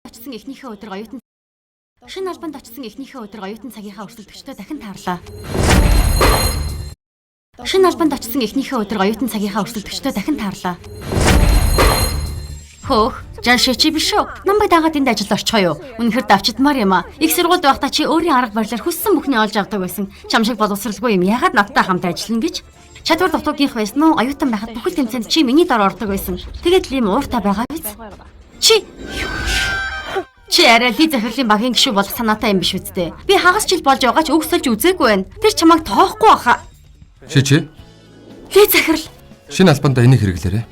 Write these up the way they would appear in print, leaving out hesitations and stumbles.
очсон эхнийхээ өдөр оюутан шинэ албанд очсон эхнийхээ өдөр оюутан цагийнхаа өрсөлдөгчдөө дахин таарлаа. Шинэ албанд очсон эхнийхээ өдөр оюутан цагийнхаа өрсөлдөгчдөө дахин таарлаа. Хөөх, жаашаа чи биш үү? Намайг дагаад энд ажилд орчихоо юу? Үнэхээр давчдмаар юм аа. Их сургуульд байхдаа чи өөрийн арга барилаар хүссэн бүхний олж авдаг байсан. Чам шиг боловсралгүй юм. Ягаад надтай хамт ажиллана гэж? Чадвар дутуугийнх байсан уу? Оюутан байхад бүхэл тэмцээнд чи миний дор ордог байсан. Тэгээд л юм ууртай байгаа биз? Чи арай ли захирлын багийн гишүү болох санаатай юм биш үсттэй. Би хагас жил болж байгаа ч өгсөлж үзээгүй байна. Тэр чамайг тоохгүй баха. Чи? Ли захирал. Шинэ албанда энийг хэрэглээрэй.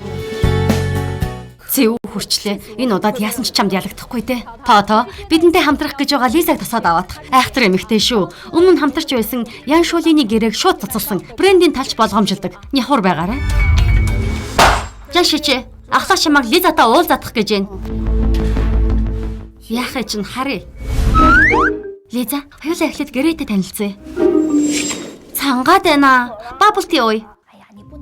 Зэв хүрчлээ. Энэ удаад яасан ч чамд ялагдахгүй те. Тоо бидэнтэй хамтрах гэж байгаа Лизаг тосоод аваадах. Айхтар эмэгтэй шүү. Өмнө нь хамтарч байсан Ян Шуулины гэрээг шууд цацалсан. Брендийн талч болгоомжилдаг. Няхур байгаарай. Жашич, ахлах чамайг Лизатай уул задах гэж байна. Яахаа чинь харъя. Лиза, хоёулаа эхлээд гэрээтэй танилцъя. Цангаад байна. Бабблти ууя.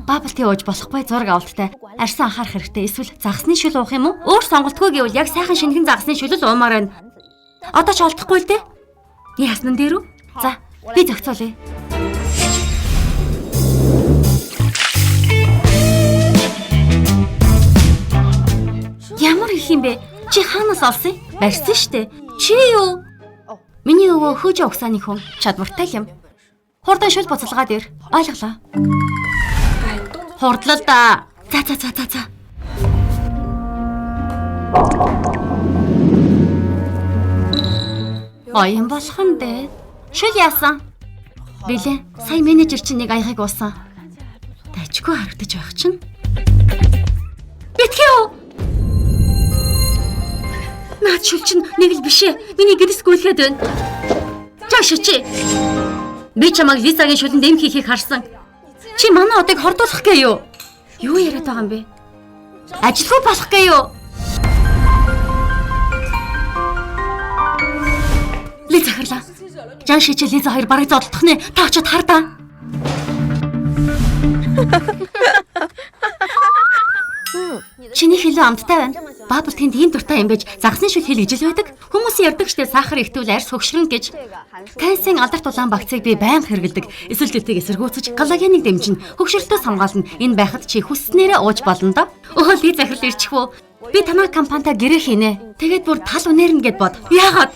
Бабблти ууж болохгүй зураг авалттай. Арьсан анхаарах хэрэгтэй. Эсвэл загсны шүл уух юм уу? Өөр сонголтгүй гэвэл яг сайхан шинэхэн загсны шүлэл уумаар байна. Одоо ч олдохгүй л дээ. Яасан дээр үү? За, би зохицуулъя. Ямар их юм бэ? Чи хаанаас олсон? Барьсан штэ. Чи юу? Миний өвөө хөөж огсааны хүн. Чадвартай юм. Хурдан шүл буцалгаад ир. Ойлголоо. Хурдлаа да. За. Оён болох юм дээ. Шүл яасан? Билээ. Сая менежер чинь нэг аяхыг уусан. Дайчгүй харагдаж байх чинь. Битгий юу? Наад шүл чинь нэг л бишээ. Миний гэрээс гүйлгээд байна. Жааш чи. Би чамайг Лизагийн шүлэнд эм хийхийг харсан. Чи манай одыг хордуулах гээ юу? Юу яриад байгаа юм бэ? Ажилгүй болох гээ юу? Лиза захирлаа. Жааши чи Лиза хоёр бараг зодтолдох нэ. Та очиод хар да. Чиний хэлүү амттай байна. Баббл тэнд ийм дуртай юм байж загсны шүл хэл гэж л байдаг. Хүмүүс ярьдаг штэ сахар ихтвэл арьс хөгшрөн гэж. Кальцийн алдарт улаан багцыг би байнга хэрэгэлдэг. Эсвэл дэвтийг эсэргүүцэж коллагеныг дэмжин хөгшрөлтөө хамгаална. Энэ байхад чи хүсснээрээ ууж болно да. Өө ли захирал ирчихвөө. Би танай компанитай гэрээ хийнэ. Тэгээд бүр тал үнээрнэ гэд бод. Яагаад?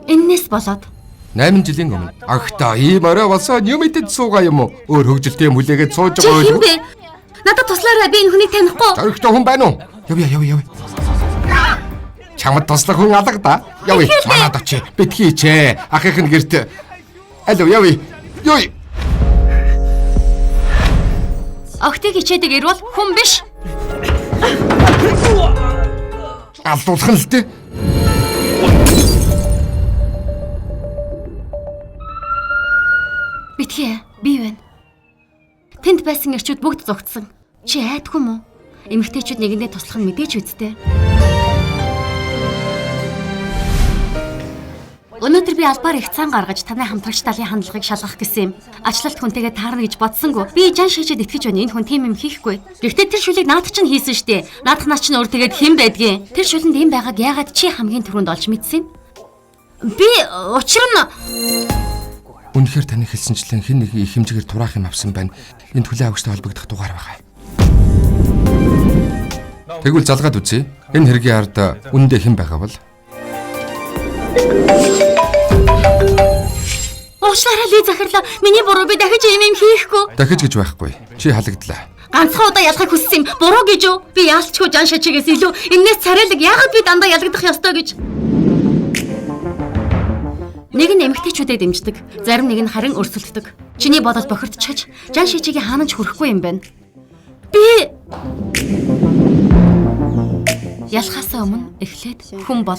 Энэс болоод 8 жилийн өмнө агта ийм орой болсон юм идэд суугаа юм уу? Өөр хөгжилтэй юм хүлээгээд сууж байгаа юм бэ? Надад туслаарай, би энэ хүнийг танихгүй. Зоригтой хүн байна уу? Явъя. Чамд туслах хүн алга да. Явъя. Манад очие. Битгий чээ. Ахих нь гэрт. Алуу явъя. Ёй. Огтыг хичээдэг ирвэл хүн биш. Алдуулах нь л дээ. Битгий, би байна. Тэнд байсан эрчүүд бүгд зогтсон. Чи айдгүй юм уу? Эмэгтэйчүүд нэгэндээ туслах нь мэдээж үсттэй. Өнөөдөр би албаар их цан гаргаж танай хамтрагч талын хандлагыг шалгах гэсэн юм. Ачлалт хүнтэйгээ таарна гэж бодсонгүй. Би жан шижид итгэж байна. Энэ хүн тийм юм хийхгүй. Гэхдээ тэр шүлийг наадах чинь хийсэн штэ. Наадахнаас чинь өөр тэгээд хэн байдгийн? Тэр шүлэнд ийм байгааг яагаад чи хамгийн түрүүнд олж мэдсэн юм? Би учир нь Үнэхээр таны хэлсэнчлэн хэн нэг их хэмжээгээр тураах юм авсан байна. Энд хүлээн авагчтай холбогдох дугаар байгаа. Тэгвэл залгаад үзье. Энэ хэргийн ард үнэндээ хэн байгаа бол? Уучлаарай Ли захирлаа. Миний буруу, би дахиж юм хийхгүй. Дахиж гэж байхгүй. Чи халагдлаа. Ганцхан удаа ялахыг хүссэн юм. Буруу гэж юу? Би яалчгүй жан шачигээс илүү энэс царайлаг яагаад би дандаа ялагдах ёстой гэж. Нэг нь эмэгтэйчүүдэд дэмждэг, зарим нэг нь харин өрсөлддөг. Чиний бодол бохирдчихж, жан шижигийн хаанч хүрэхгүй юм байна. Би ялхаасаа өмнө эхлээд хүн бол